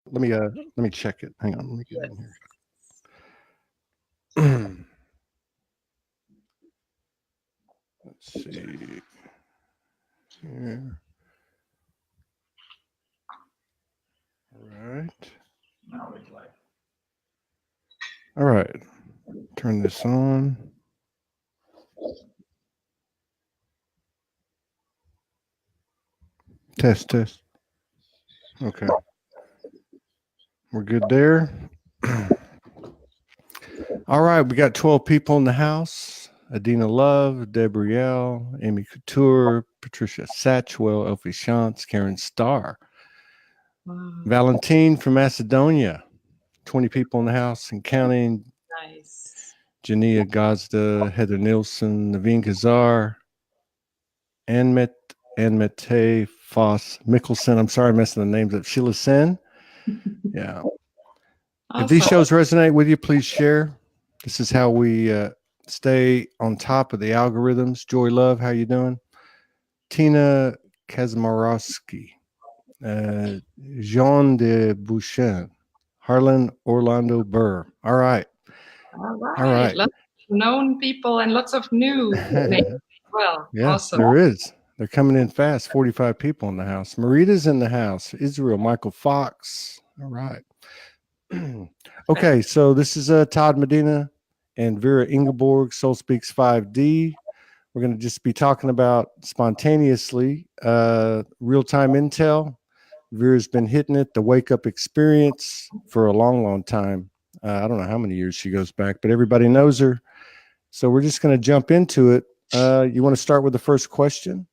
Let me check it. Hang on, let me get in here. Let's see here. All right. All right. Turn this on. Test. Okay. We're good there. All right. We got 12 people in the house. Adina Love, Debrielle, Amy Couture, Patricia Satchwell, Elfie Shantz, Karen Starr, Valentine from Macedonia. 20 people in the house and counting. Nice. Jania Gazda, Heather Nielsen, Naveen Kazar, Anmete Foss Mickelson. I'm sorry, I'm messing the names up. Sheila Sen. Yeah. Awesome. If these shows resonate with you, please share. This is how we stay on top of the algorithms. Joy Love, how you doing? Tina Kazmarowski, Jean de Bouchen, Harlan Orlando Burr. All right. All right. Lots of known people and lots of new names as well. Yeah, awesome. There is. They're coming in fast. 45 people in the house. Marita's in the house. Israel, Michael Fox. All right. Okay, so this is Todd Medina and Vera Ingeborg, Soul Speaks 5D. We're going to just be talking about spontaneously real-time intel. Vera's been hitting it, the wake-up experience for a long, long time. I don't know how many years she goes back, but everybody knows her. So we're just going to jump into it. You want to start with the first question?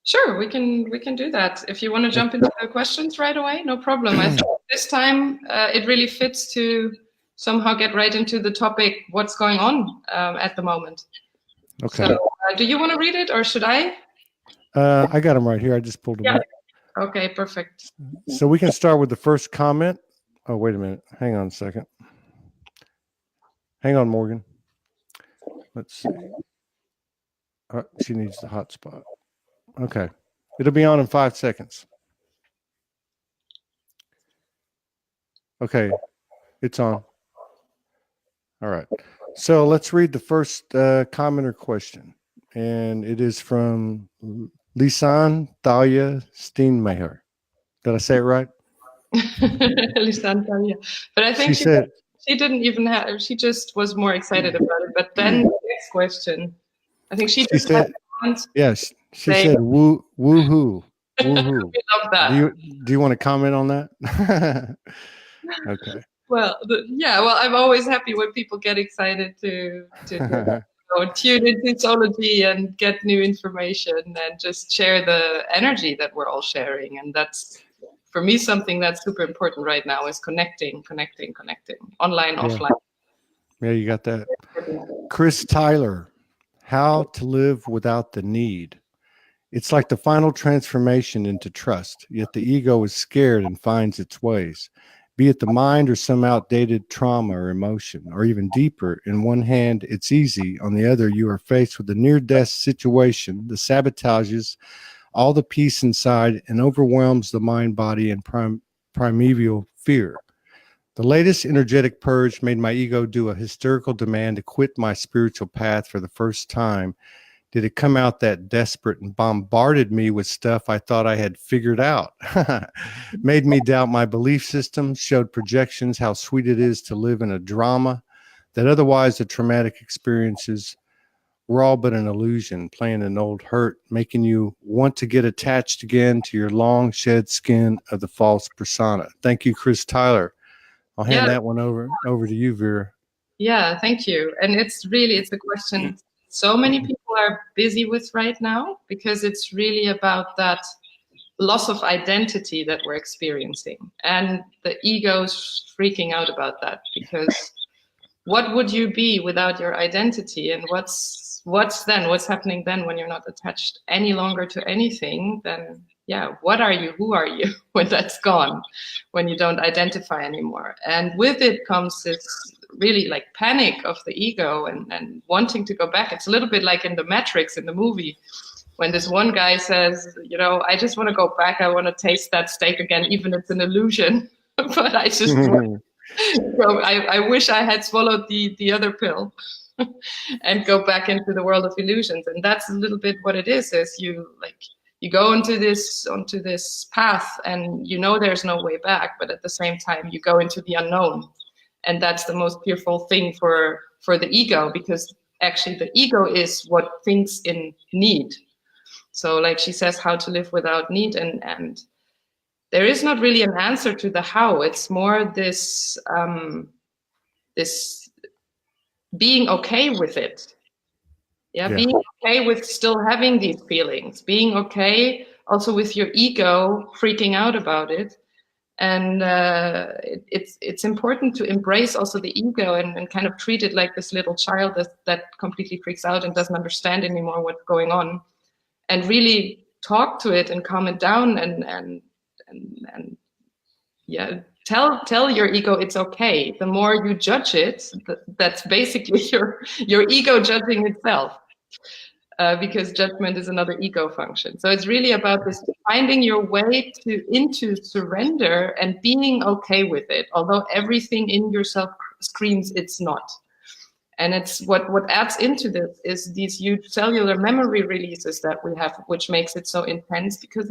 Sure, we can do that. If you want to jump into the questions right away, no problem. I think this time it really fits to somehow get right into the topic, what's going on at the moment. Okay. So do you want to read it or should I? I got them right here. I just pulled them up. Okay, perfect. So we can start with the first comment. Oh, wait a minute. Hang on a second. Hang on, Morgan. Let's see. She needs the hotspot. Okay. It'll be on in 5 seconds. Okay. It's on. All right. So let's read the first comment or question. And it is from Lisan Thalia Steenmeyer. Did I say it right? Lisan Thalia. But I think she didn't even have, she just was more excited about it. But then the next question, I think she just said, yes, she said woohoo. Woohoo. We love that. Do you want to comment on that? Okay. Well, I'm always happy when people get excited to tune into Soulogy and get new information and just share the energy that we're all sharing. And that's, for me, something that's super important right now is connecting, online, offline. Yeah, you got that. Chris Tyler, how to live without the need. It's like the final transformation into trust, yet the ego is scared and finds its ways. Be it the mind or some outdated trauma or emotion, or even deeper. In one hand, it's easy. On the other, you are faced with a near-death situation that sabotages all the peace inside and overwhelms the mind, body, and primeval fear. The latest energetic purge made my ego do a hysterical demand to quit my spiritual path for the first time. Did it come out that desperate and bombarded me with stuff I thought I had figured out? Made me doubt my belief system, showed projections how sweet it is to live in a drama, that otherwise the traumatic experiences were all but an illusion, playing an old hurt, making you want to get attached again to your long shed skin of the false persona. Thank you, Chris Tyler. I'll hand that one over to you, Vera. Yeah, thank you. And it's a question so many people are busy with right now, because it's really about that loss of identity that we're experiencing. And the ego's freaking out about that, because what would you be without your identity? And what's happening then when you're not attached any longer to anything? Then what are you? Who are you when that's gone, when you don't identify anymore? And with it comes this really like panic of the ego and wanting to go back. It's a little bit like in the Matrix, in the movie, when this one guy says, you know, I just want to go back, I want to taste that steak again, even if it's an illusion. But I just so I wish I had swallowed the other pill and go back into the world of illusions. And that's a little bit what it is you go onto this path and you know there's no way back, but at the same time you go into the unknown. And that's the most fearful thing for the ego, because actually the ego is what thinks in need. So like she says, how to live without need, and there is not really an answer to the how. It's more this this being okay with it. Yeah, being okay with still having these feelings, being okay also with your ego freaking out about it. And it's important to embrace also the ego and kind of treat it like this little child that completely freaks out and doesn't understand anymore what's going on, and really talk to it and calm it down and yeah, tell your ego it's okay. The more you judge it, that's basically your ego judging itself. Because judgment is another ego function. So it's really about this finding your way into surrender and being okay with it, although everything in yourself screams it's not. And it's what adds into this is these huge cellular memory releases that we have, which makes it so intense, because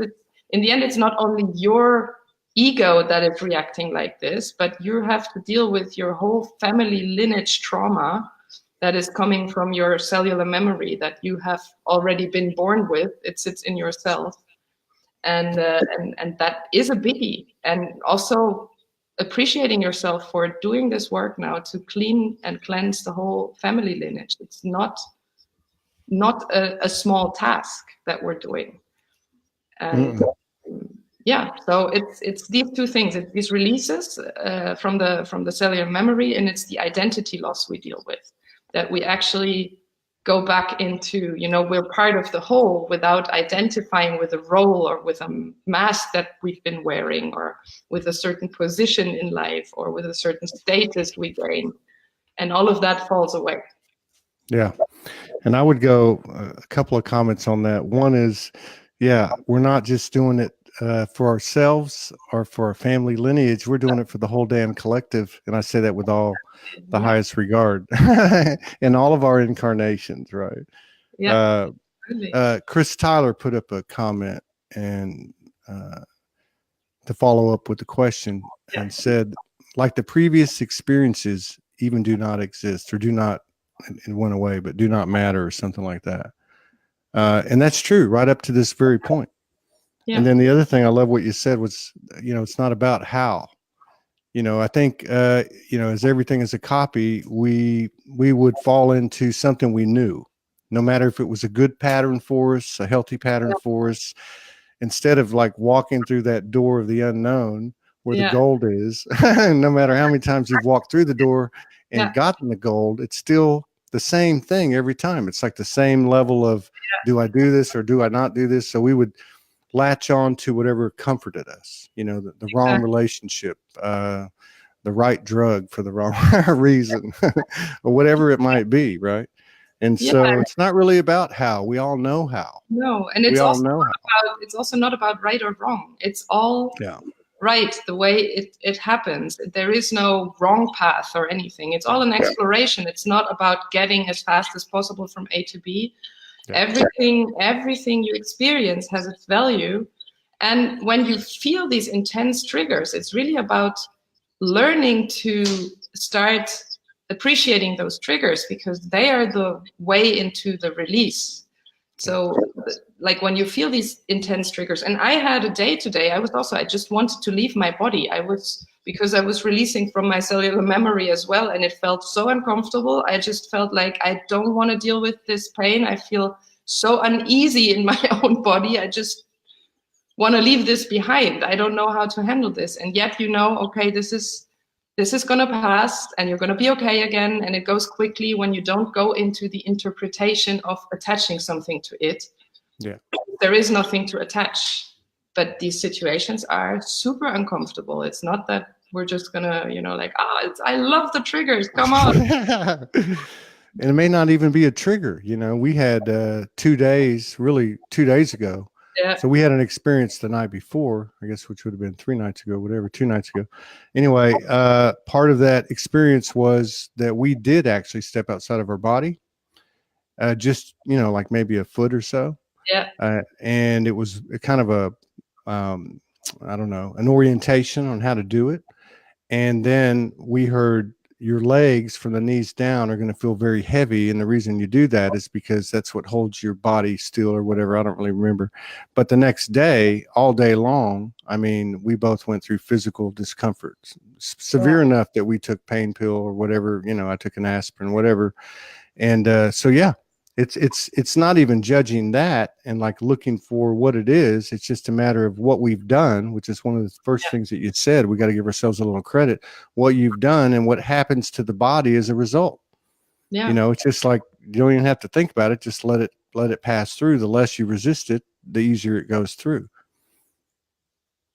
in the end, it's not only your ego that is reacting like this, but you have to deal with your whole family lineage trauma that is coming from your cellular memory that you have already been born with. It sits in your cells, and that is a biggie. And also appreciating yourself for doing this work now to clean and cleanse the whole family lineage. It's not a small task that we're doing. And yeah, so it's these two things. It's these releases from the cellular memory, and it's the identity loss we deal with. That we actually go back into, you know, we're part of the whole without identifying with a role or with a mask that we've been wearing, or with a certain position in life, or with a certain status we gain. And all of that falls away. Yeah. And I would go a couple of comments on that. One is, yeah, we're not just doing it for ourselves or for our family lineage. We're doing it for the whole damn collective. And I say that with all the highest regard in all of our incarnations, right? Yeah. Chris Tyler put up a comment and to follow up with the question and said, like the previous experiences even do not exist, or do not, it went away, but do not matter, or something like that. And that's true right up to this very point. Yeah. And then the other thing I love what you said was, you know, it's not about how. You know, I think, you know, as everything is a copy, we would fall into something we knew, no matter if it was a good pattern for us, a healthy pattern for us, instead of like walking through that door of the unknown where the gold is. No matter how many times you've walked through the door and gotten the gold, it's still the same thing every time. It's like the same level of, do I do this or do I not do this? So we would latch on to whatever comforted us, you know, the wrong relationship, the right drug for the wrong reason, or whatever it might be, right? And so it's not really about how. We all know how. No, and it's also not about right or wrong. It's all right the way it happens. There is no wrong path or anything. It's all an exploration. It's not about getting as fast as possible from A to B. Everything you experience has its value. And when you feel these intense triggers, it's really about learning to start appreciating those triggers, because they are the way into the release. So like when you feel these intense triggers, and I had a day today, I just wanted to leave my body. Because I was releasing from my cellular memory as well, and it felt so uncomfortable. I just felt like I don't want to deal with this pain. I feel so uneasy in my own body. I just want to leave this behind. I don't know how to handle this. And yet, you know, okay, this is going to pass, and you're going to be okay again. And it goes quickly when you don't go into the interpretation of attaching something to it. Yeah, there is nothing to attach. But these situations are super uncomfortable. It's not that we're just gonna, you know, like, I love the triggers. Come on. And it may not even be a trigger. We had 2 days, really 2 days ago. Yeah. So we had an experience the night before, I guess, which would have been 3 nights ago, whatever, 2 nights ago. Anyway, part of that experience was that we did actually step outside of our body, just, like maybe a foot or so. Yeah. And it was kind of a, I don't know, an orientation on how to do it. And then we heard your legs from the knees down are going to feel very heavy. And the reason you do that is because that's what holds your body still or whatever. I don't really remember. But the next day, all day long, I mean, we both went through physical discomfort, severe enough that we took pain pill or whatever, I took an aspirin, whatever. And so, yeah, it's not even judging that and like looking for what it is. It's just a matter of what we've done, which is one of the first things that you said. We got to give ourselves a little credit, what you've done and what happens to the body as a result. Yeah. It's just like, you don't even have to think about it. Just let it pass through. The less you resist it, the easier it goes through.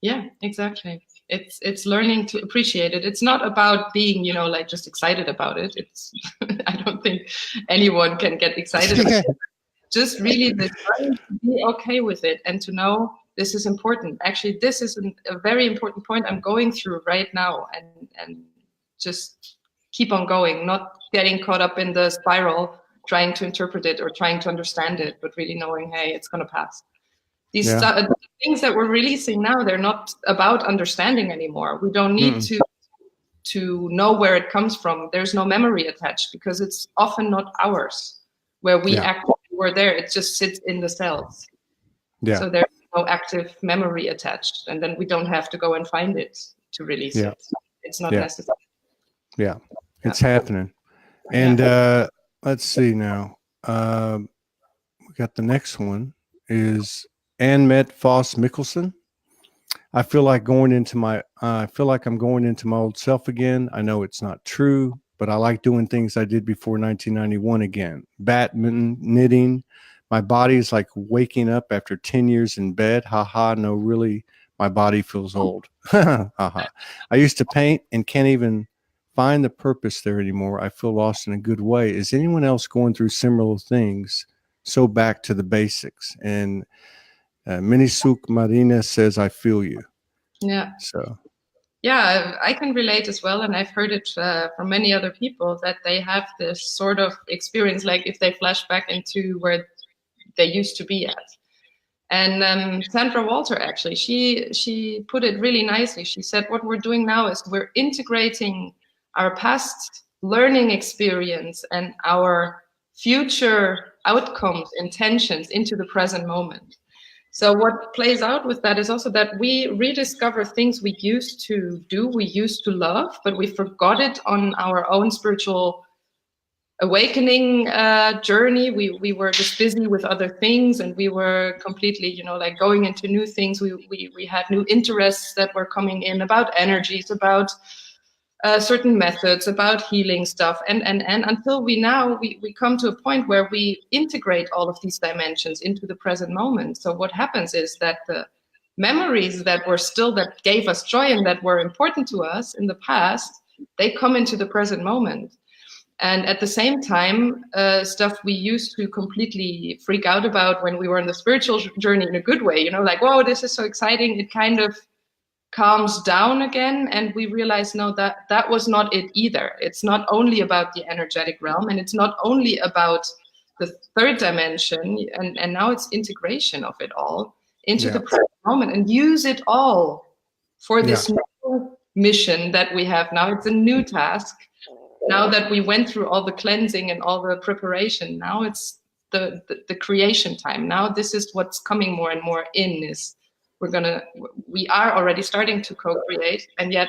Yeah, exactly. It's learning to appreciate it. It's not about being, like just excited about it. It's I don't think anyone can get excited about it. Just really learning to be okay with it and to know this is important. Actually, this is a very important point I'm going through right now, and just keep on going, not getting caught up in the spiral, trying to interpret it or trying to understand it, but really knowing, hey, it's going to pass. These things that we're releasing now, they're not about understanding anymore. We don't need to know where it comes from. There's no memory attached because it's often not ours where we actually were there. It just sits in the cells. Yeah. So there's no active memory attached. And then we don't have to go and find it to release it. It's not necessary. Yeah, it's happening. And let's see now. We got the next one is Annette Foss Mickelson. I feel like I'm going into my old self again. I know it's not true, but I like doing things I did before 1991 again. Badminton, knitting. My body is like waking up after 10 years in bed. Ha. No, really, my body feels old. Ha. I used to paint and can't even find the purpose there anymore. I feel lost in a good way. Is anyone else going through similar things? So back to the basics. And Minisuk Marina says, I feel you. Yeah. So. Yeah, I can relate as well. And I've heard it from many other people that they have this sort of experience, like if they flash back into where they used to be at. And Sandra Walter, actually, she put it really nicely. She said, what we're doing now is we're integrating our past learning experience and our future outcomes, intentions into the present moment. So what plays out with that is also that we rediscover things we used to do, we used to love, but we forgot it on our own spiritual awakening journey. We were just busy with other things, and we were completely, like going into new things. We had new interests that were coming in about energies, about certain methods, about healing stuff, and until we come to a point where we integrate all of these dimensions into the present moment. So what happens is that the memories that gave us joy and that were important to us in the past, they come into the present moment. And at the same time, stuff we used to completely freak out about when we were on the spiritual journey in a good way, like, whoa, this is so exciting. It kind of calms down again, and we realize, no, that was not it either. It's not only about the energetic realm, and it's not only about the third dimension, and now it's integration of it all into the present moment and use it all for this new mission that we have now. It's a new task. Now that we went through all the cleansing and all the preparation, now it's the creation time. Now this is what's coming more and more in is we are already starting to co-create, and yet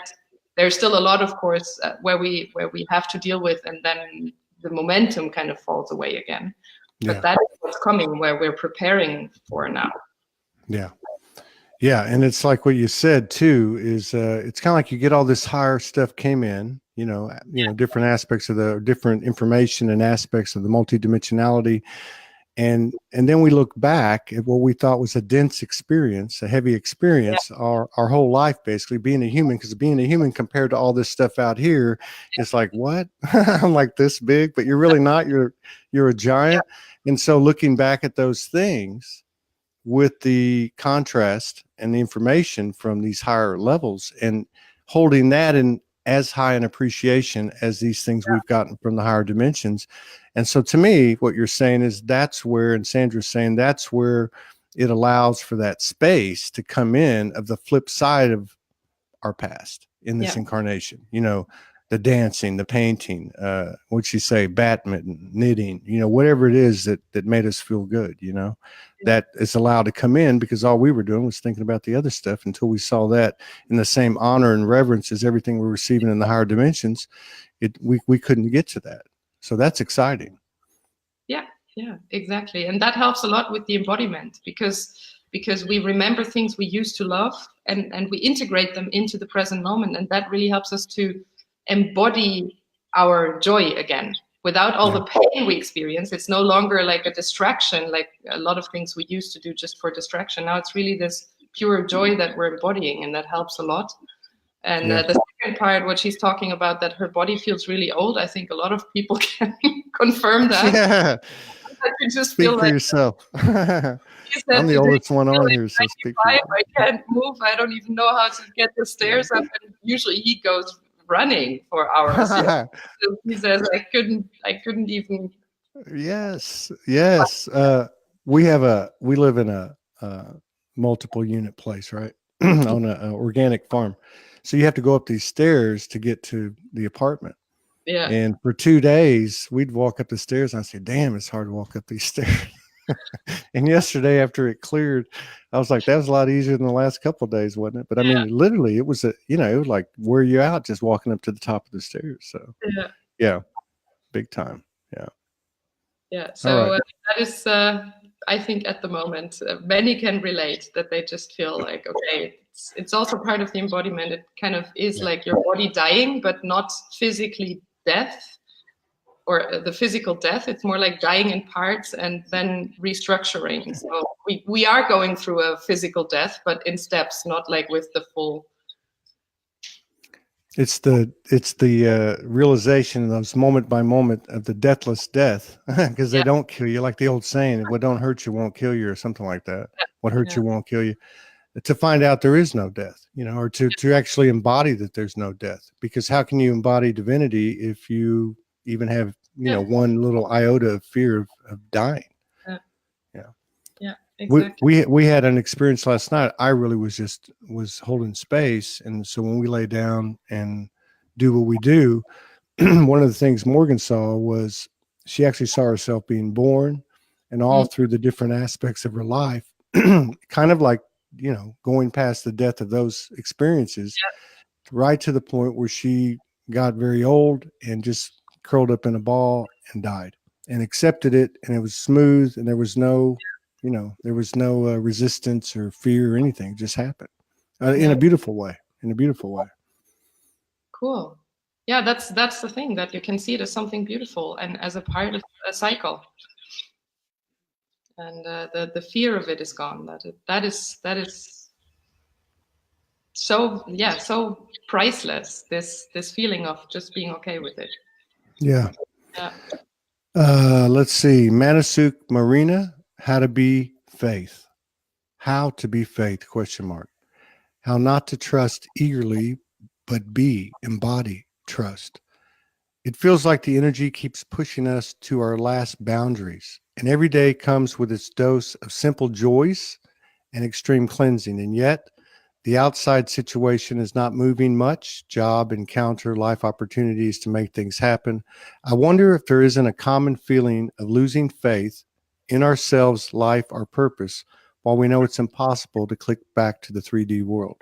there's still a lot, of course, where we have to deal with, and then the momentum kind of falls away again. But that is what's coming, where we're preparing for now. Yeah, and it's like what you said too. Is it's kind of like you get all this higher stuff came in, different aspects of the different information and aspects of the multidimensionality. And then we look back at what we thought was a dense experience, a heavy experience, our whole life, basically being a human, because being a human compared to all this stuff out here, it's like, what? I'm like this big, but you're really not. You're a giant. And so looking back at those things with the contrast and the information from these higher levels and holding that in as high an appreciation as these things we've gotten from the higher dimensions. And so to me, what you're saying is that's where, and Sandra's saying that's where it allows for that space to come in of the flip side of our past in this incarnation, you know, the dancing, the painting, what'd you say, badminton, knitting, you know, whatever it is that made us feel good, you know, that is allowed to come in, because all we were doing was thinking about the other stuff until we saw that in the same honor and reverence as everything we're receiving in the higher dimensions. We couldn't get to that. So that's exciting. Yeah, exactly. And that helps a lot with the embodiment, because we remember things we used to love and we integrate them into the present moment. And that really helps us to embody our joy again without all the pain we experience. It's no longer like a distraction, like a lot of things we used to do just for distraction. Now it's really this pure joy that we're embodying, and that helps a lot. And the second part, what she's talking about, that her body feels really old, I think a lot of people can confirm that. Yeah. You just Speak feel for like yourself. I'm the oldest one on here, so speak for yourself. I can't move. I don't even know how to get the stairs up. And usually he goes running for hours. So he says, I couldn't even. Yes. We live in a multiple unit place, right? On an organic farm. So you have to go up these stairs to get to the apartment. Yeah. And for 2 days, we'd walk up the stairs and I'd say, damn, it's hard to walk up these stairs. And yesterday, after it cleared, I was like, that was a lot easier than the last couple of days, wasn't it? But I mean, literally, it was it would like wear you out just walking up to the top of the stairs. So yeah, big time. Yeah. So that is, I think at the moment, many can relate that they just feel like, okay, it's also part of the embodiment. It kind of is like your body dying, but not physically death or the physical death. It's more like dying in parts and then restructuring. So we are going through a physical death, but in steps, not like with the full. It's the realization of those moment by moment of the deathless death, because they don't kill you, like the old saying, what don't hurt you won't kill you, or something like that. What hurts you won't kill you. To find out there is no death, you know, or to actually embody that there's no death, because how can you embody divinity if you even have, you know, one little iota of fear of dying? Exactly. We had an experience last night. I really was holding space. And so when we lay down and do what we do, one of the things Morgan saw was she actually saw herself being born, and all through the different aspects of her life, kind of like, you know, going past the death of those experiences, right to the point where she got very old and just curled up in a ball and died, and accepted it. And it was smooth, and there was no, you know, there was no resistance or fear or anything. It just happened in a beautiful way, Cool. Yeah, that's the thing, that you can see it as something beautiful and as a part of a cycle. And the fear of it is gone. That is so so priceless. This feeling of just being okay with it. Yeah. Let's see, Manasuk Marina, how to be faith? How to be faith? ? How not to trust eagerly, but embody trust. It feels like the energy keeps pushing us to our last boundaries, and every day comes with its dose of simple joys and extreme cleansing. And yet the outside situation is not moving much. Job, encounter, life opportunities to make things happen. I wonder if there isn't a common feeling of losing faith in ourselves, life, our purpose, while we know it's impossible to click back to the 3D world.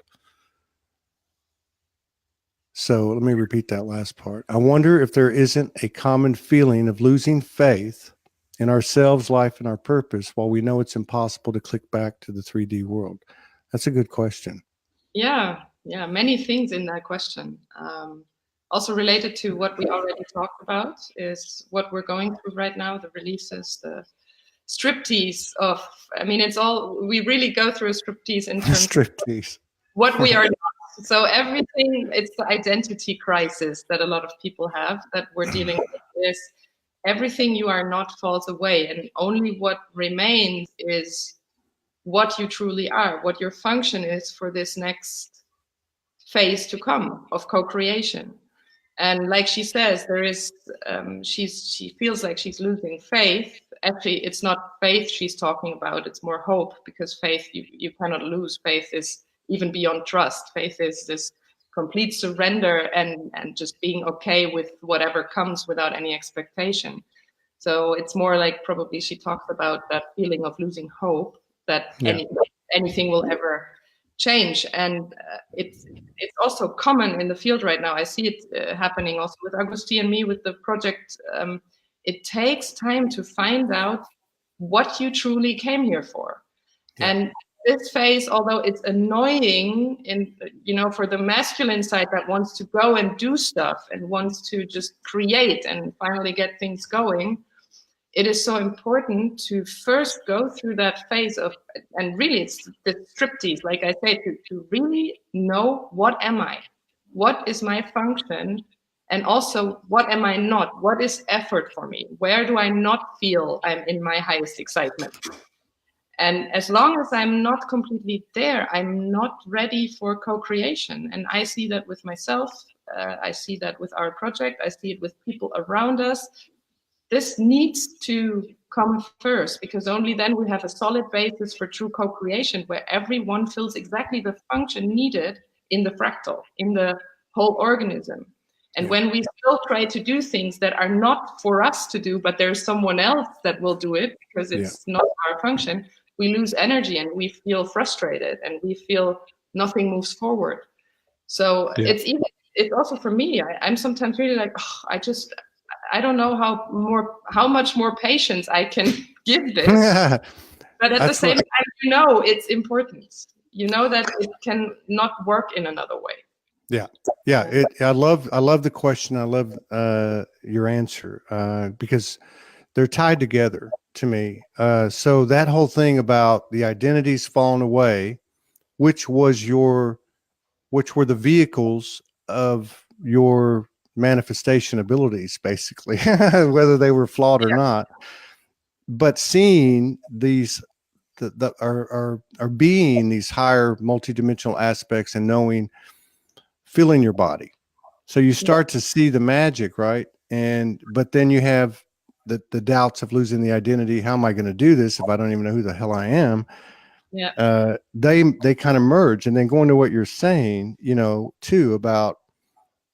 So let me repeat that last part. I wonder if there isn't a common feeling of losing faith in ourselves, life, and our purpose, while we know it's impossible to click back to the 3D world. That's a good question. Yeah, many things in that question. Also related to what we already talked about is what we're going through right now, the releases, the striptease of, I mean, it's all, we really go through a striptease in terms Striptease. of what we are not. So everything, it's the identity crisis that a lot of people have, that we're dealing with this. Everything you are not falls away, and only what remains is what you truly are, what your function is for this next phase to come of co-creation. And like she says, there is, she feels like she's losing faith. Actually, it's not faith she's talking about, it's more hope, because faith, you cannot lose. Faith is even beyond trust. Faith is this complete surrender and just being okay with whatever comes without any expectation. So it's more like, probably she talks about that feeling of losing hope, that anything will ever change. And it's also common in the field right now. I see it happening also with Augusti and me with the project. It takes time to find out what you truly came here for. And this phase, although it's annoying in, you know, for the masculine side that wants to go and do stuff and wants to just create and finally get things going, it is so important to first go through that phase of, and really it's the striptease, like I say, to really know, what am I? What is my function? And also, what am I not? What is effort for me? Where do I not feel I'm in my highest excitement? And as long as I'm not completely there, I'm not ready for co-creation. And I see that with myself. I see that with our project. I see it with people around us. This needs to come first, because only then we have a solid basis for true co-creation, where everyone fills exactly the function needed in the fractal, in the whole organism. And when we still try to do things that are not for us to do, but there's someone else that will do it because it's not our function, we lose energy and we feel frustrated and we feel nothing moves forward. So it's also for me, I'm sometimes really like, oh, I don't know how much more patience I can give this. But at the same time, you know, it's important. You know that it can not work in another way. I love the question. I love your answer because they're tied together to me. So that whole thing about the identities falling away, which were the vehicles of your manifestation abilities, basically, whether they were flawed or not. But seeing these are being these higher multidimensional aspects and knowing, feeling your body. So you start to see the magic, right? But then you have the doubts of losing the identity. How am I going to do this if I don't even know who the hell I am? They kind of merge. And then going to what you're saying, you know, too, about,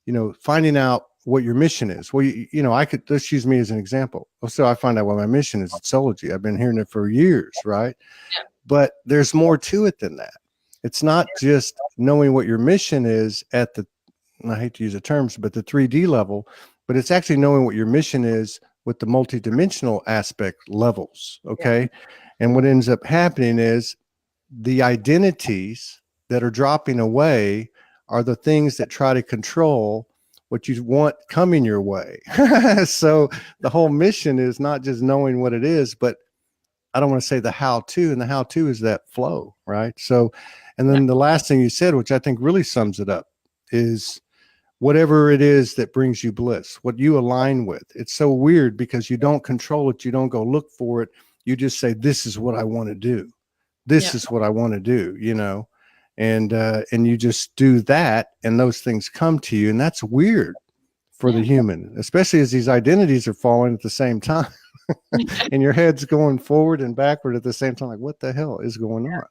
you know, finding out what your mission is. Well, you know, let's use me as an example. So I find out what my mission is at Soulogy. I've been hearing it for years, right? But there's more to it than that. It's not just knowing what your mission is at the, and I hate to use the terms, but the 3D level, but it's actually knowing what your mission is with the multidimensional aspect levels. Okay. And what ends up happening is the identities that are dropping away are the things that try to control what you want coming your way. So the whole mission is not just knowing what it is, but I don't want to say the how to, and the how to is that flow, right? So, and then the last thing you said, which I think really sums it up, is whatever it is that brings you bliss, what you align with. It's so weird because you don't control it. You don't go look for it. You just say, this is what I want to do. This is what I want to do, you know? And you just do that, and those things come to you. And that's weird for the human, especially as these identities are falling at the same time and your head's going forward and backward at the same time. Like, what the hell is going on?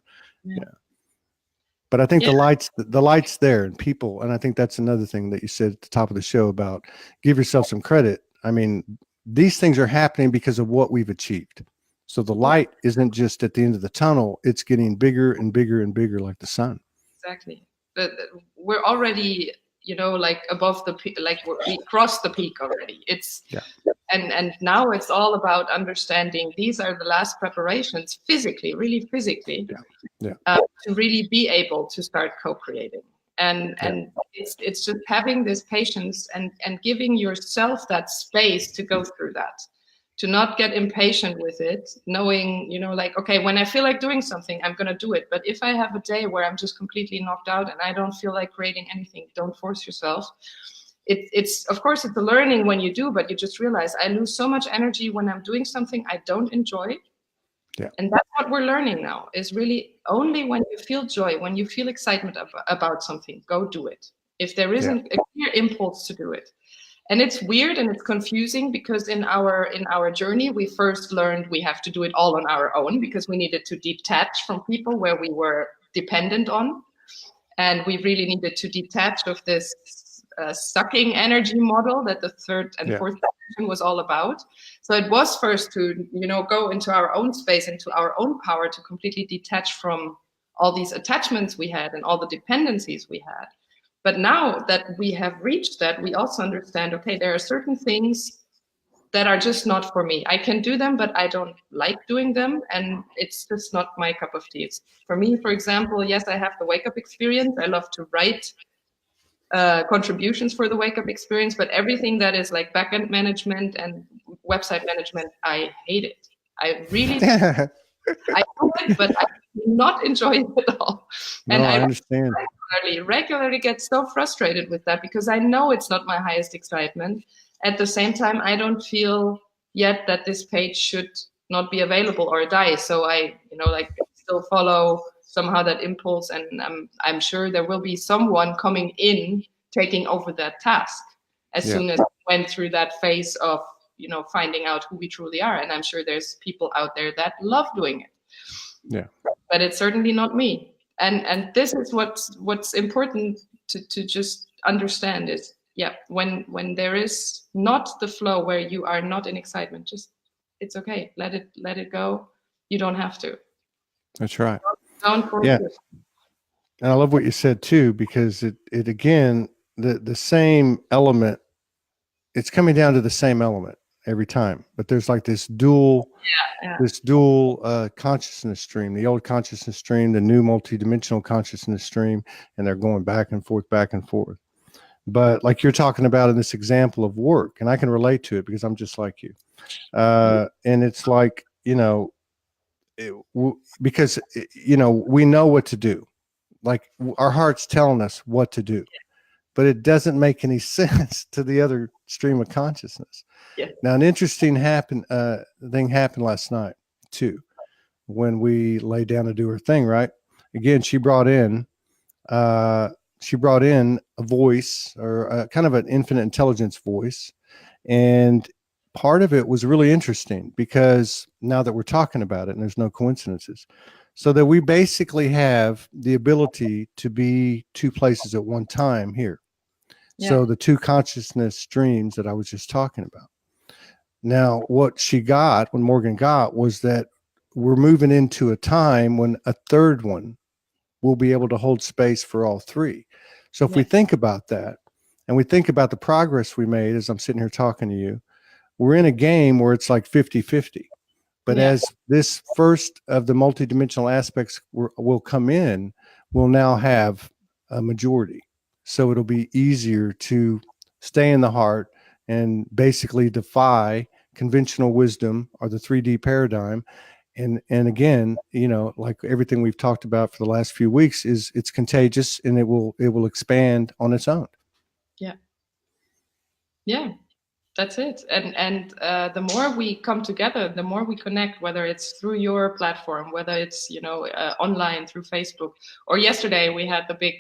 But I think the light's there, and people, and I think that's another thing that you said at the top of the show about give yourself some credit. I mean, these things are happening because of what we've achieved. So the light isn't just at the end of the tunnel, it's getting bigger and bigger and bigger, like the sun. Exactly. But we're already, you know, like above the peak, like we crossed the peak already. It's and now it's all about understanding these are the last preparations physically, really physically, to really be able to start co-creating. And it's just having this patience and giving yourself that space to go through that. to not get impatient with it, knowing, like, okay, when I feel like doing something, I'm going to do it. But if I have a day where I'm just completely knocked out and I don't feel like creating anything, don't force yourself. It's of course, it's a learning when you do, but you just realize I lose so much energy when I'm doing something I don't enjoy. Yeah. And that's what we're learning now, is really only when you feel joy, when you feel excitement about something, go do it. If there isn't a clear impulse to do it. And it's weird and it's confusing, because in our journey, we first learned we have to do it all on our own, because we needed to detach from people where we were dependent on. And we really needed to detach of this sucking energy model that the third and fourth dimension was all about. So it was first to, go into our own space, into our own power, to completely detach from all these attachments we had and all the dependencies we had. But now that we have reached that, we also understand, okay, there are certain things that are just not for me. I can do them, but I don't like doing them. And it's just not my cup of tea. It's, for me, for example, yes, I have the wake up experience. I love to write contributions for the wake up experience, but everything that is like backend management and website management, I hate it. I really, I do it, but I do not enjoy it at all. No, And I understand. regularly get so frustrated with that, because I know it's not my highest excitement. At the same time, I don't feel yet that this page should not be available or die. So I, still follow somehow that impulse, and I'm sure there will be someone coming in taking over that task as soon as we went through that phase of, finding out who we truly are. And I'm sure there's people out there that love doing it. Yeah. But it's certainly not me. And this is what's important to just understand is, when there is not the flow, where you are not in excitement, just, it's okay. Let it go. You don't have to. That's right. Don't force it. And I love what you said too, because it again, the same element, it's coming down to the same element every time, but there's like this dual consciousness stream, the old consciousness stream, the new multidimensional consciousness stream, and they're going back and forth. But like you're talking about in this example of work, and I can relate to it because I'm just like you. And it's like, because, we know what to do. Like our heart's telling us what to do, but it doesn't make any sense to the other stream of consciousness. Yeah. Now, an interesting thing happened last night too, when we lay down to do her thing. Right. Again, she brought in a voice, or kind of an infinite intelligence voice. And part of it was really interesting, because now that we're talking about it, and there's no coincidences, so that we basically have the ability to be two places at one time here. Yeah. So the two consciousness streams that I was just talking about. Now, what Morgan got, was that we're moving into a time when a third one will be able to hold space for all three. So if we think about that, and we think about the progress we made as I'm sitting here talking to you, we're in a game where it's like 50-50. But as this first of the multidimensional aspects will come in, we'll now have a majority. So it'll be easier to stay in the heart and basically defy conventional wisdom, or the 3D paradigm. And again, like everything we've talked about for the last few weeks, is it's contagious, and it will expand on its own. Yeah, that's it. And the more we come together, the more we connect, whether it's through your platform, whether it's, online through Facebook, or yesterday we had the big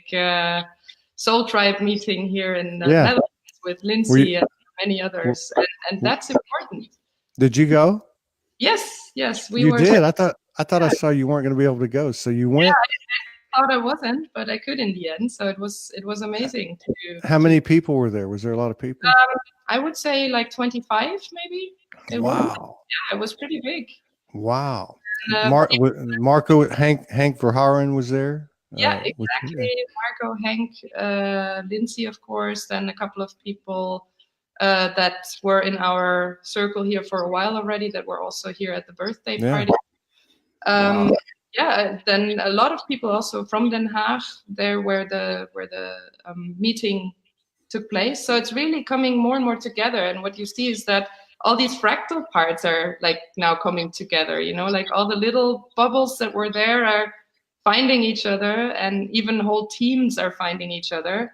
Soul Tribe meeting here in Netherlands with Lindsay and many others. And that's important. Did you go? Yes, we were. You did. I thought I saw you weren't going to be able to go, so you went. I thought I wasn't, but I could in the end. So it was amazing. How many people were there? Was there a lot of people? I would say like 25, maybe. It was pretty big. Wow. Marco, Hank Verharen was there. Yeah, exactly. Marco, Hank, Lindsay, of course, then a couple of people that were in our circle here for a while already, that were also here at the birthday party. Yeah, then a lot of people also from Den Haag, there where the meeting took place. So it's really coming more and more together. And what you see is that all these fractal parts are like now coming together, you know, like all the little bubbles that were there are finding each other, and even whole teams are finding each other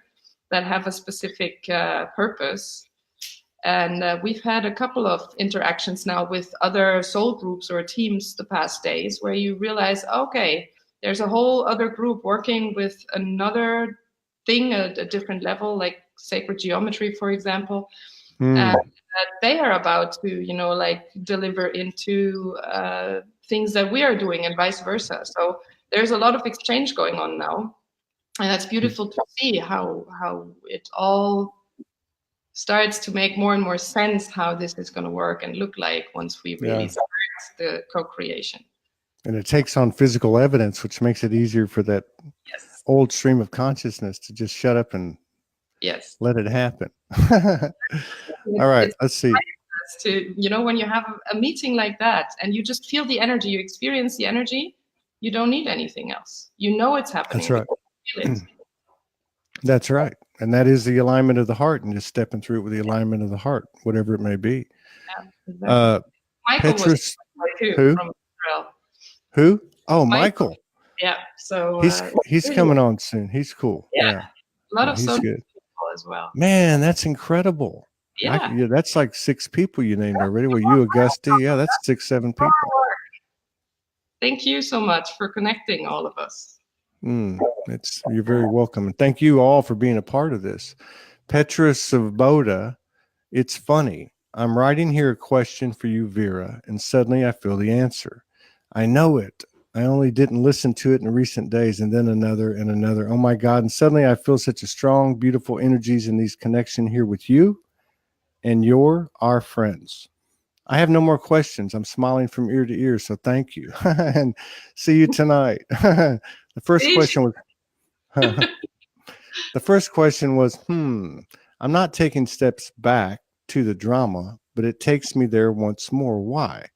that have a specific purpose. And we've had a couple of interactions now with other soul groups or teams the past days where you realize, okay, there's a whole other group working with another thing at a different level, like sacred geometry, for example. And they are about to, you know, like deliver into things that we are doing and vice versa. So there's a lot of exchange going on now. And that's beautiful to see how it all starts to make more and more sense how this is going to work and look like once we really start the co-creation. And it takes on physical evidence, which makes it easier for that old stream of consciousness to just shut up and let it happen. All right, let's see. To, you know, when you have a meeting like that and you just feel the energy, you experience the energy, you don't need anything else. You know it's happening. That's right. You feel it. That's right. And that is the alignment of the heart, and just stepping through it with the alignment of the heart, whatever it may be. Yeah, exactly. Michael Petrus, was too, who? from Israel. Who? Oh, Michael. Yeah. So he's coming on soon. He's cool. Yeah. A lot of he's social good people as well. Man, that's incredible. Yeah. That's like 6 people you named already. Well, you, Augusti. Yeah, that's 6, 7 people. Thank you so much for connecting all of us. You're very welcome. And thank you all for being a part of this. Petrus of Boda, it's funny. I'm writing here a question for you, Vera, and suddenly I feel the answer. I know it. I only didn't listen to it in recent days, and then another and another. Oh my God. And suddenly I feel such a strong, beautiful energies in these connection here with you, and you're our friends. I have no more questions. I'm smiling from ear to ear, so thank you. And see you tonight. The first question was, I'm not taking steps back to the drama, but it takes me there once more. Why?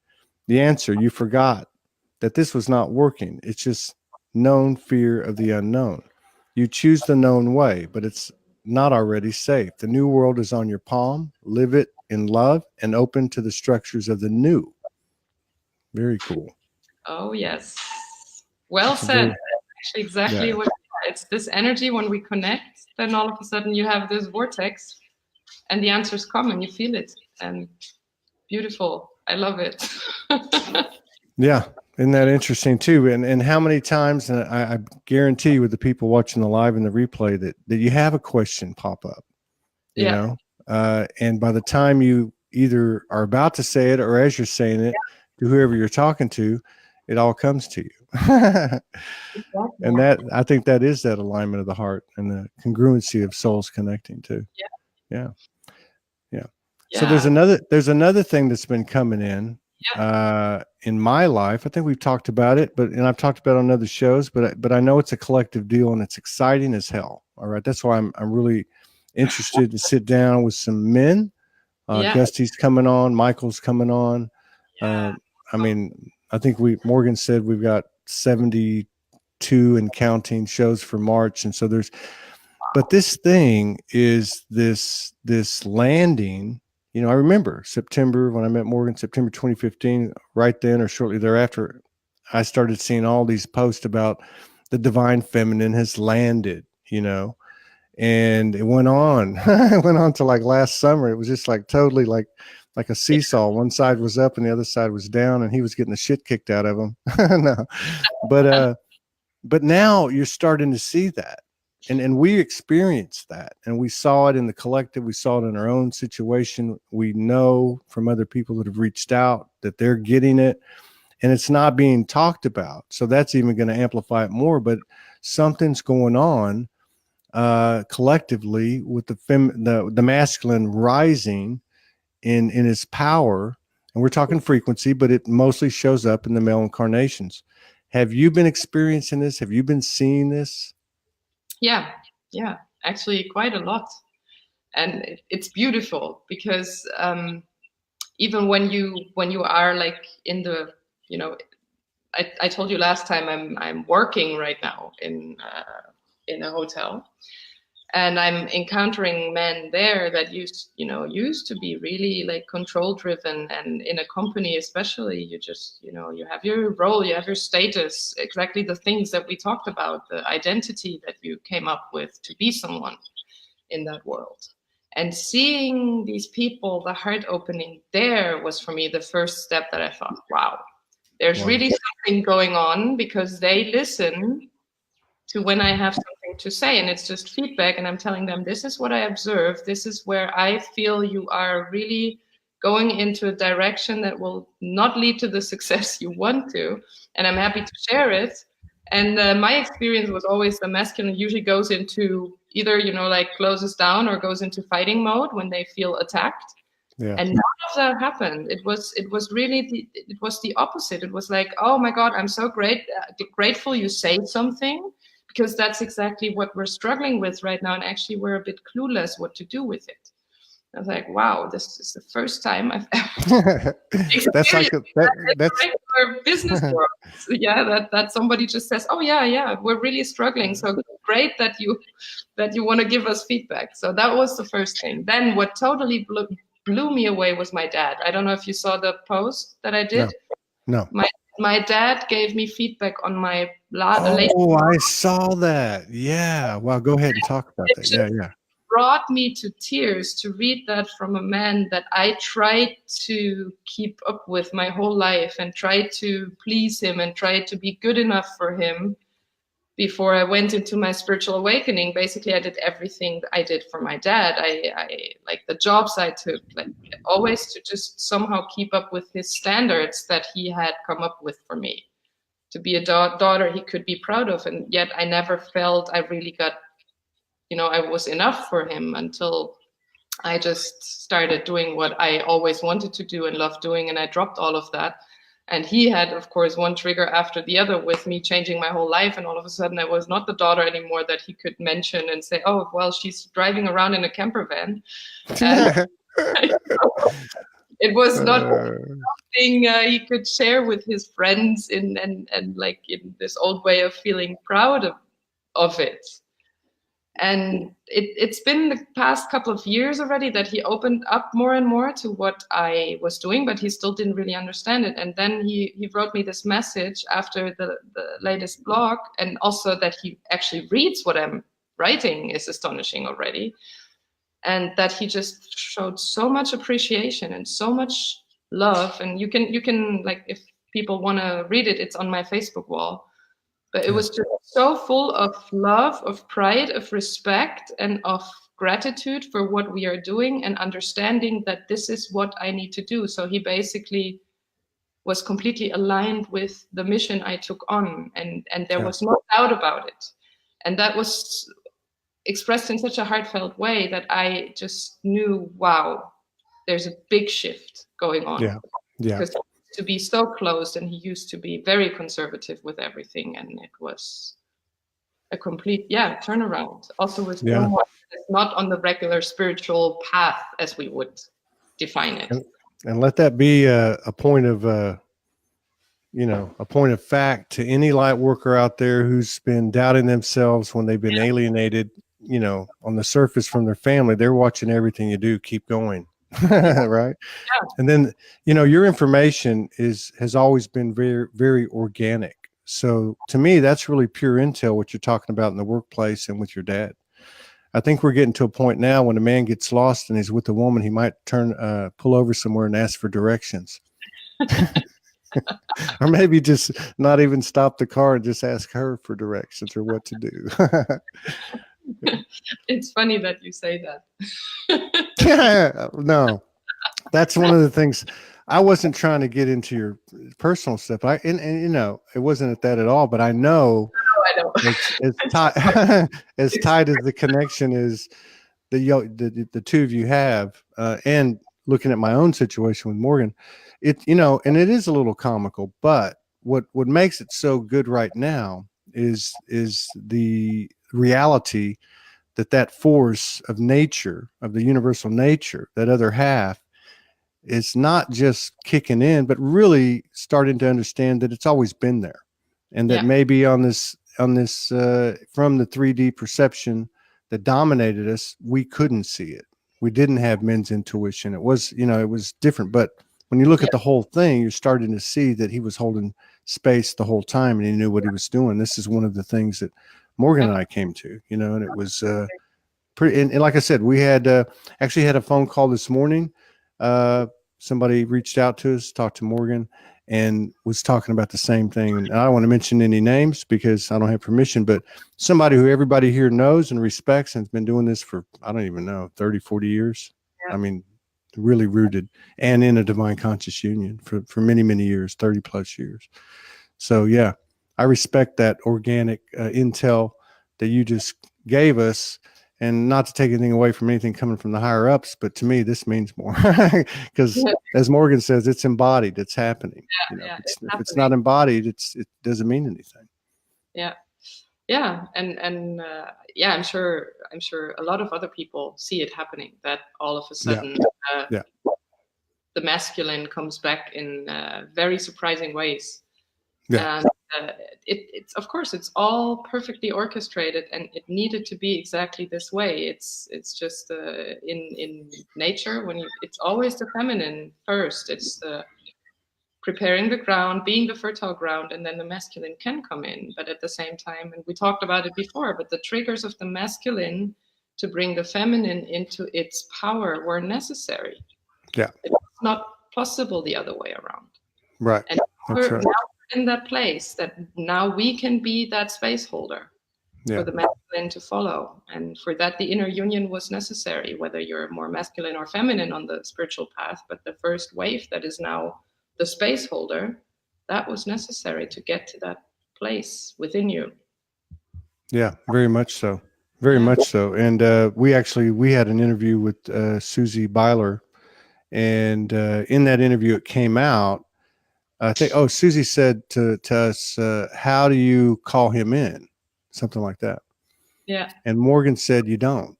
The answer, you forgot that this was not working. It's just known fear of the unknown. You choose the known way, but it's not already safe. The new world is on your palm. Live it in love and open to the structures of the new. Very cool. Oh, yes. Well said. Actually, exactly what it's this energy. When we connect, then all of a sudden you have this vortex and the answers come and you feel it. And beautiful. I love it. Yeah. Isn't that interesting too? And how many times, and I guarantee you with the people watching the live and the replay that you have a question pop up, you know, and by the time you either are about to say it or as you're saying it to whoever you're talking to, it all comes to you. And that, I think that is that alignment of the heart and the congruency of souls connecting too. Yeah. So there's another thing that's been coming in my life. I think we've talked about it, and I've talked about it on other shows, but I know it's a collective deal and it's exciting as hell. All right. That's why I'm really interested to sit down with some men. Gusty's coming on, Michael's coming on. I mean, I think Morgan said we've got 72 and counting shows for March. And so but this thing is this landing. You know, I remember September when I met Morgan, September 2015, right then or shortly thereafter, I started seeing all these posts about the divine feminine has landed, you know, and it went on, to like last summer. It was just like totally like a seesaw. One side was up and the other side was down, and he was getting the shit kicked out of him. No, but now you're starting to see that. And we experienced that, and we saw it in the collective. We saw it in our own situation. We know from other people that have reached out that they're getting it, and it's not being talked about. So that's even going to amplify it more. But something's going on collectively with the masculine rising in its power. And we're talking frequency, but it mostly shows up in the male incarnations. Have you been experiencing this? Have you been seeing this? Yeah, actually quite a lot. And it's beautiful because even when you are like in the, you know, I told you last time I'm working right now in a hotel, And I'm encountering men there that used to be really like control driven, and in a company especially, you just, you have your role, you have your status, exactly the things that we talked about, the identity that you came up with to be someone in that world. And seeing these people, the heart opening there was for me the first step that I thought, wow, there's really something going on, because they listen to when I have something to say, and it's just feedback, and I'm telling them, this is what I observed, this is where I feel you are really going into a direction that will not lead to the success you want to, and I'm happy to share it. And my experience was always the masculine usually goes into either, like closes down or goes into fighting mode when they feel attacked. Yeah. And none of that happened. It was really it was the opposite. It was like, oh my God, I'm so grateful you say something, because that's exactly what we're struggling with right now. And actually, we're a bit clueless what to do with it. I was like, wow, this is the first time I've ever That's like that's regular business world. So yeah, that somebody just says, oh yeah, we're really struggling. So great that you want to give us feedback. So that was the first thing. Then what totally blew me away was my dad. I don't know if you saw the post that I did. No. My dad gave me feedback on my Oh, I saw that. Yeah. Well, go ahead and talk about that. Yeah. Brought me to tears to read that from a man that I tried to keep up with my whole life, and tried to please him and tried to be good enough for him before I went into my spiritual awakening. Basically, I did everything I did for my dad. I like the jobs I took, like always to just somehow keep up with his standards that he had come up with for me, to be a daughter he could be proud of. And yet I never felt I really got, I was enough for him, until I just started doing what I always wanted to do and loved doing. And I dropped all of that. And he had, of course, one trigger after the other with me changing my whole life. And all of a sudden, I was not the daughter anymore that he could mention and say, oh, well, she's driving around in a camper van. And it was not something he could share with his friends and like in this old way of feeling proud of it. And it's been the past couple of years already that he opened up more and more to what I was doing, but he still didn't really understand it. And then he wrote me this message after the latest blog, and also that he actually reads what I'm writing is astonishing already. And that he just showed so much appreciation and so much love. And you can like, if people want to read it, it's on my Facebook wall. But it was just so full of love, of pride, of respect, and of gratitude for what we are doing, and understanding that this is what I need to do. So he basically was completely aligned with the mission I took on, and there was no doubt about it. And that was expressed in such a heartfelt way that I just knew, wow, there's a big shift going on. Yeah. Because to be so closed, and he used to be very conservative with everything, and it was a complete turnaround. Also with someone that's not on the regular spiritual path as we would define it. And let that be a point of a point of fact to any light worker out there who's been doubting themselves when they've been alienated, on the surface from their family. They're watching everything you do. Keep going. Right. Yeah. And then, your information has always been very, very organic. So to me, that's really pure intel, what you're talking about in the workplace and with your dad. I think we're getting to a point now when a man gets lost and he's with a woman, he might pull over somewhere and ask for directions. Or maybe just not even stop the car and just ask her for directions or what to do. It's funny that you say that. Yeah, no, that's one of the things. I wasn't trying to get into your personal stuff. It wasn't at that at all. But I know it's as tight as the connection is the two of you have. And looking at my own situation with Morgan, and it is a little comical. But what makes it so good right now is the reality that force of nature, of the universal nature, that other half, is not just kicking in, but really starting to understand that it's always been there. And that maybe on this from the 3D perception that dominated us, we couldn't see it. We didn't have men's intuition. It was, it was different. But when you look at the whole thing, you're starting to see that he was holding space the whole time and he knew what he was doing. This is one of the things that Morgan and I came to, and it was pretty. And like I said, we had actually had a phone call this morning. Somebody reached out to us, talked to Morgan, and was talking about the same thing. And I don't want to mention any names because I don't have permission, but somebody who everybody here knows and respects and has been doing this for, I don't even know, 30, 40 years. Yeah. I mean, really rooted and in a divine conscious union for many, many years, 30 plus years. So yeah, I respect that organic intel that you just gave us. And not to take anything away from anything coming from the higher ups, but to me, this means more because as Morgan says, it's embodied, it's happening. If it's not embodied, it doesn't mean anything. Yeah. Yeah. And I'm sure a lot of other people see it happening, that all of a sudden the masculine comes back in very surprising ways. Yeah. And it's of course it's all perfectly orchestrated, and it needed to be exactly this way. It's just in nature, it's always the feminine first. It's preparing the ground, being the fertile ground, and then the masculine can come in. But at the same time, and we talked about it before, but the triggers of the masculine to bring the feminine into its power were necessary. Yeah, it's not possible the other way around. Right. And we're now in that place that now we can be that space holder for the masculine to follow. And for that, the inner union was necessary, whether you're more masculine or feminine on the spiritual path. But the first wave that is now the space holder, that was necessary to get to that place within you. Yeah, very much so. Very much so. And we had an interview with Susie Byler. And in that interview, it came out, I think, Susie said to us, how do you call him in? Something like that. Yeah. And Morgan said, you don't.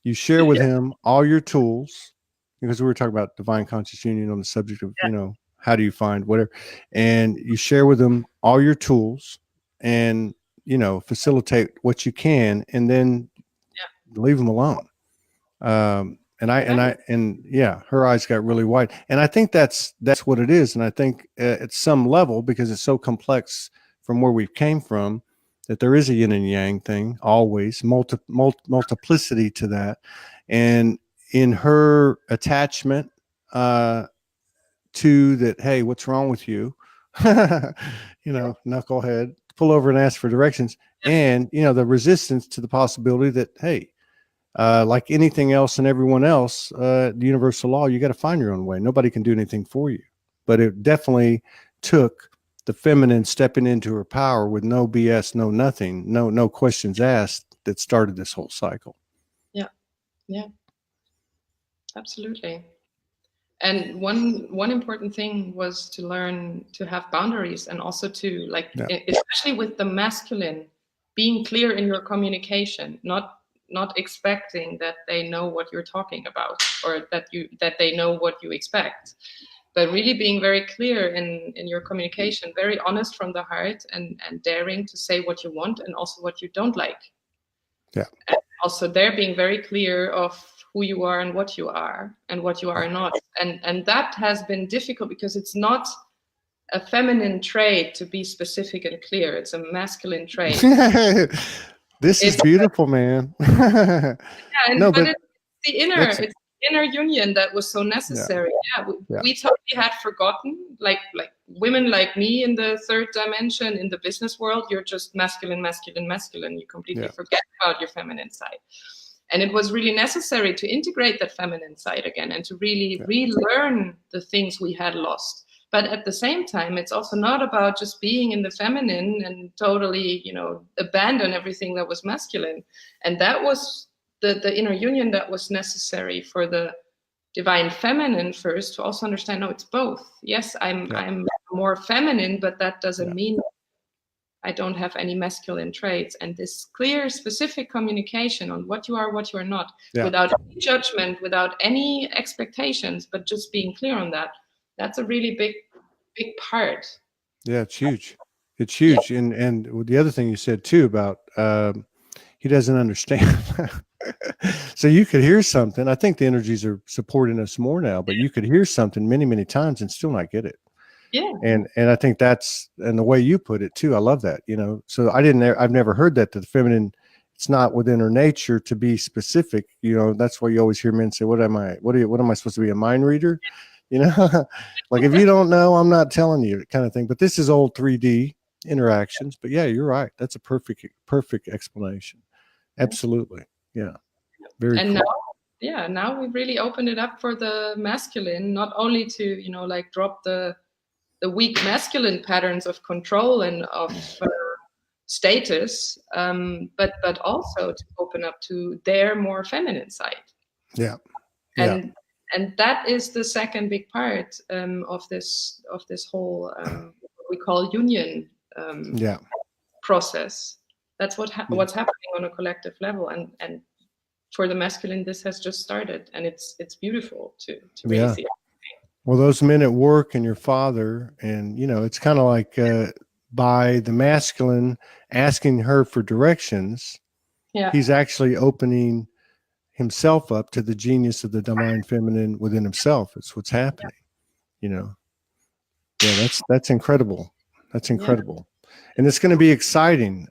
You share with him all your tools, because we were talking about divine conscious union on the subject of, how do you find whatever, and you share with them all your tools and, facilitate what you can, and then leave them alone. Her eyes got really wide. And I think that's what it is. And I think at some level, because it's so complex from where we came from, that there is a yin and yang thing, always multiplicity to that. And in her attachment to that, hey, what's wrong with you? Knucklehead, pull over and ask for directions. And, the resistance to the possibility that, hey, like anything else and everyone else, the universal law, you got to find your own way. Nobody can do anything for you. But it definitely took the feminine stepping into her power with no BS, no nothing, no questions asked, that started this whole cycle. Yeah, absolutely. And one important thing was to learn to have boundaries, and also to especially with the masculine, being clear in your communication, not expecting that they know what you're talking about, or that they know what you expect, but really being very clear in your communication, very honest from the heart, and daring to say what you want and also what you don't like. Yeah. And also there being very clear of who you are and what you are not. And that has been difficult because it's not a feminine trait to be specific and clear. It's a masculine trait. This is beautiful, man. But it's the inner union that was so necessary. We totally had forgotten, like women like me in the third dimension in the business world, you're just masculine. You completely forget about your feminine side. And it was really necessary to integrate that feminine side again, and to really relearn the things we had lost. But at the same time, it's also not about just being in the feminine and totally, abandon everything that was masculine. And that was the inner union that was necessary for the divine feminine first, to also understand, no, it's both. Yes, I'm more feminine, but that doesn't mean I don't have any masculine traits. And this clear, specific communication on what you are, what you are not, without any judgment, without any expectations, but just being clear on that. That's a really big part. Yeah, it's huge. It's huge. And the other thing you said too about, he doesn't understand. So you could hear something. I think the energies are supporting us more now, but you could hear something many, many times and still not get it. Yeah. And I think that's, and the way you put it too, I love that, you know. So I've never heard that the feminine, it's not within her nature to be specific, you know. That's why you always hear men say, what am I supposed to be, a mind reader? You know, like, if you don't know, I'm not telling you, kind of thing. But this is old 3D interactions. But yeah, you're right. That's a perfect explanation. Absolutely. Yeah. Very And cool. now we really open it up for the masculine, not only to, you know, like drop the weak masculine patterns of control and of status, but also to open up to their more feminine side. Yeah. And that is the second big part of this whole what we call union process. That's what's happening on a collective level, and for the masculine, this has just started, and it's beautiful to really see it. Well, those men at work and your father, and, you know, it's kind of like by the masculine asking her for directions, he's actually opening himself up to the genius of the divine feminine within himself. It's what's happening, you know. Yeah, that's incredible. That's incredible. And it's going to be exciting.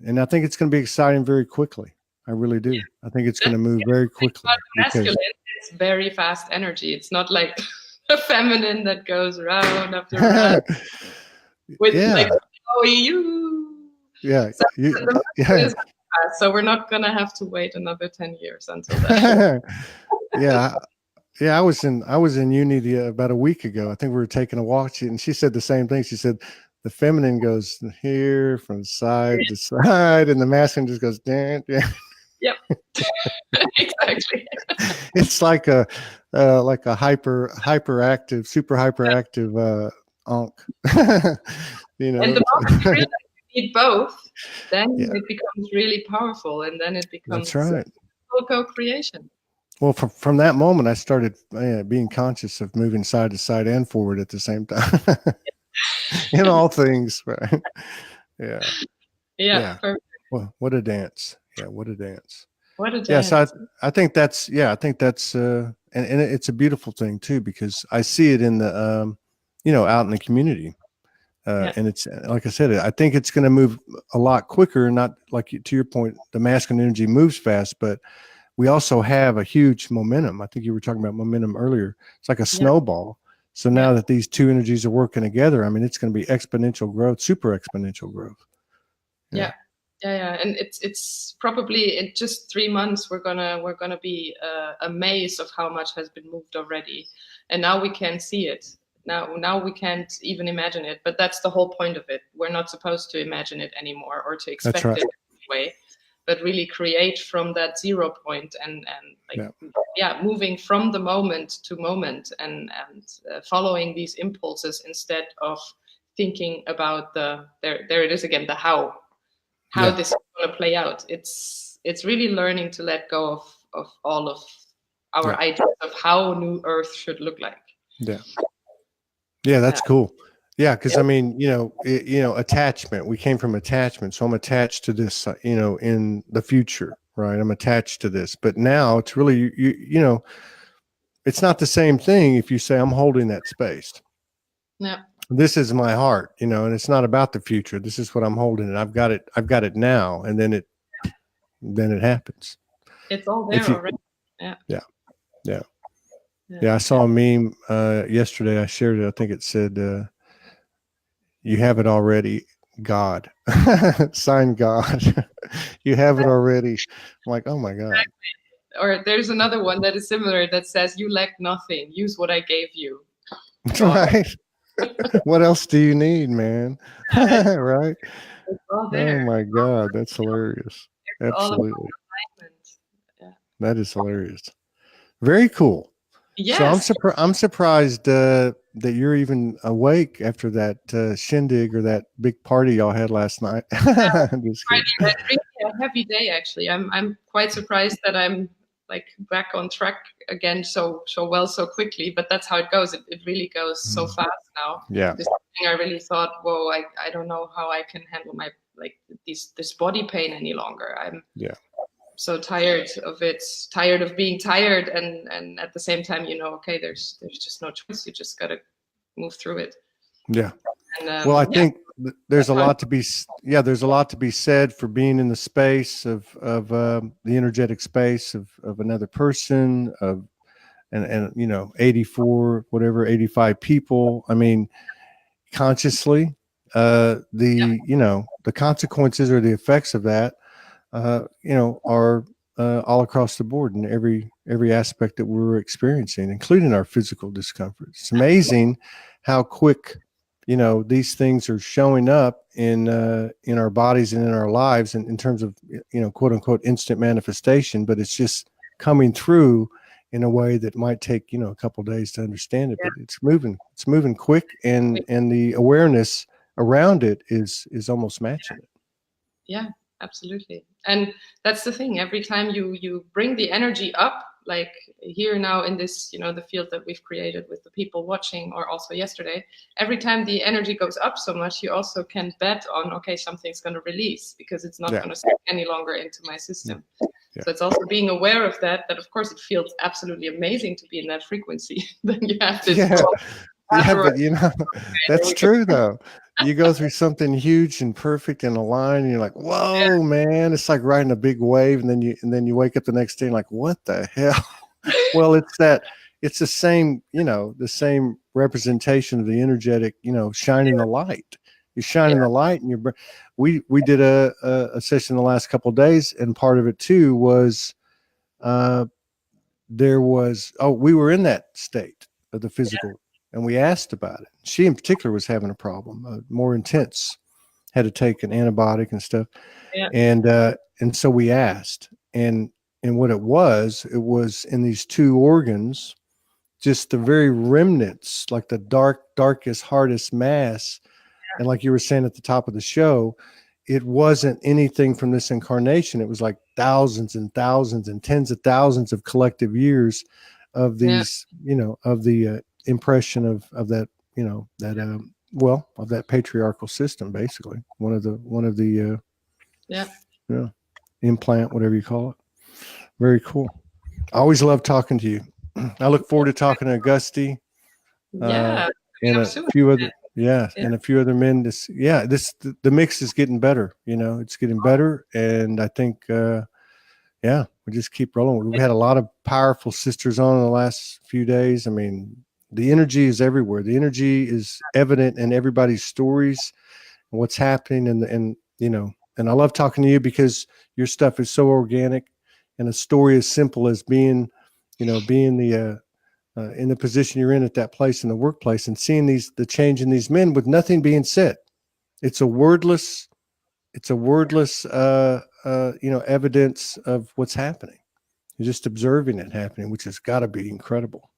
And I think it's going to be exciting very quickly. I really do. I think it's going to move very quickly. Masculine, it's very fast energy. It's not like a feminine that goes round after round with like, oh, you. Yeah. So we're not going to have to wait another 10 years until that. Yeah. I was in uni about a week ago. I think we were taking a walk, and she said the same thing. She said the feminine goes here from side to side, and the masculine just goes down. Yep. Exactly. It's like a hyperactive, super hyperactive ankh. You know. And the moment you realize you need both, then it becomes really powerful, and then it becomes co-creation. Well, from that moment, I started being conscious of moving side to side and forward at the same time in all things. Right? Yeah. Perfect. Well, what a dance! Yeah, what a dance! What a dance! Yeah, so I think that's and it's a beautiful thing too, because I see it in the you know, out in the community. And it's, like I said, I think it's going to move a lot quicker. Not like, to your point, the masculine energy moves fast, but we also have a huge momentum. I think you were talking about momentum earlier. It's like a snowball. So now that these two energies are working together, I mean, it's going to be exponential growth, super exponential growth. Yeah. And it's probably in just 3 months we're gonna be amazed of how much has been moved already, and now we can see it. Now we can't even imagine it, but that's the whole point of it. We're not supposed to imagine it anymore or to expect it anyway, but really create from that 0 point and moving from the moment to moment and following these impulses instead of thinking about there it is again, the how this is going to play out. It's really learning to let go of all of our ideas of how New Earth should look like. Yeah, that's cool. Yeah, because I mean, you know, attachment. We came from attachment, so I'm attached to this. You know, in the future, right? I'm attached to this, but now it's really, you know, it's not the same thing if you say I'm holding that space. Yeah. This is my heart, you know, and it's not about the future. This is what I'm holding, and I've got it now, and then it happens. It's all there already. Yeah, I saw a meme yesterday. I shared it. I think it said, "You have it already, God." Sign God. You have it already. I'm like, oh my God. Exactly. Or there's another one that is similar that says, "You lack nothing. Use what I gave you." Right. What else do you need, man? Right? Oh my God, that's hilarious. Absolutely. That is hilarious. Very cool. Yes. So I'm surprised that you're even awake after that shindig or that big party y'all had last night. Really a heavy day, actually. I'm quite surprised that I'm like back on track again so quickly, but that's how it goes. It really goes so fast now. Yeah. This thing I really thought, whoa, I don't know how I can handle like this body pain any longer. I'm so tired of it, tired of being tired, and at the same time, you know, okay, there's just no choice. You just gotta move through it. Yeah. And, well, I think there's a lot to be, there's a lot to be said for being in the space of the energetic space of another person, and you know, 84, whatever, 85 people. I mean, consciously, you know, the consequences or the effects of that, you know, are all across the board in every aspect that we're experiencing, including our physical discomfort. It's amazing how quick, you know, these things are showing up in our bodies and in our lives, in terms of, you know, quote unquote instant manifestation, but it's just coming through in a way that might take, you know, a couple of days to understand it, but it's moving quick, and the awareness around it is almost matching it. Yeah, absolutely. And that's the thing, every time you bring the energy up, like here now in this, you know, the field that we've created with the people watching, or also yesterday, every time the energy goes up so much, you also can bet on, okay, something's going to release, because it's not going to stick any longer into my system. So it's also being aware of that of course it feels absolutely amazing to be in that frequency. Then you have this but you know, that's true though. You go through something huge and perfect and aligned, and you're like, whoa, man, it's like riding a big wave, and then you wake up the next day and like, what the hell? Well, it's the same, you know, the same representation of the energetic, you know, shining the light. You're shining the light, and we did a session the last couple of days, and part of it too was we were in that state of the physical, and we asked about it. She in particular was having a problem, more intense, had to take an antibiotic and stuff. And so we asked, and what it was in these two organs, just the very remnants, like the darkest, hardest mass. And like you were saying at the top of the show, it wasn't anything from this incarnation. It was like thousands and thousands and tens of thousands of collective years of these, you know, of the impression of that, you know, that of that patriarchal system, basically one of the implant, whatever you call it. Very cool. I always love talking to you. I look forward to talking to Augusti. And a few other. And a few other men. The mix is getting better. You know, it's getting better, and I think, we just keep rolling. We've had a lot of powerful sisters on in the last few days. I mean, the energy is everywhere. The energy is evident in everybody's stories, and what's happening, and you know, and I love talking to you because your stuff is so organic, and a story as simple as being the in the position you're in at that place in the workplace, and seeing the change in these men with nothing being said. It's a wordless, evidence of what's happening. You're just observing it happening, which has got to be incredible.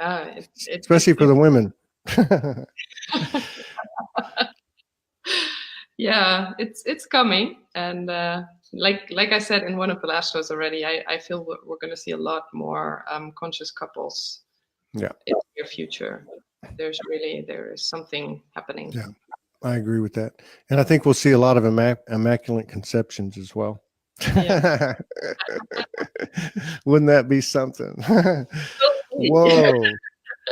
Especially for the women. It's coming. And like I said in one of the last shows already, I feel we're going to see a lot more conscious couples in the near future. There is something happening. Yeah, I agree with that. And I think we'll see a lot of immaculate conceptions as well. Yeah. Wouldn't that be something? Whoa.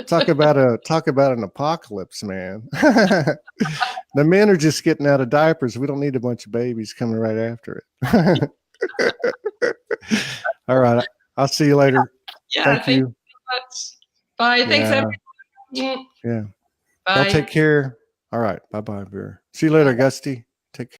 Talk about an apocalypse, man. The men are just getting out of diapers. We don't need a bunch of babies coming right after it. All right. I'll see you later. Thank you so much. Bye. Thanks, everyone. Yeah. Bye. Y'all take care. All right. Bye-bye, Vera. See you later, Augusti. Take care.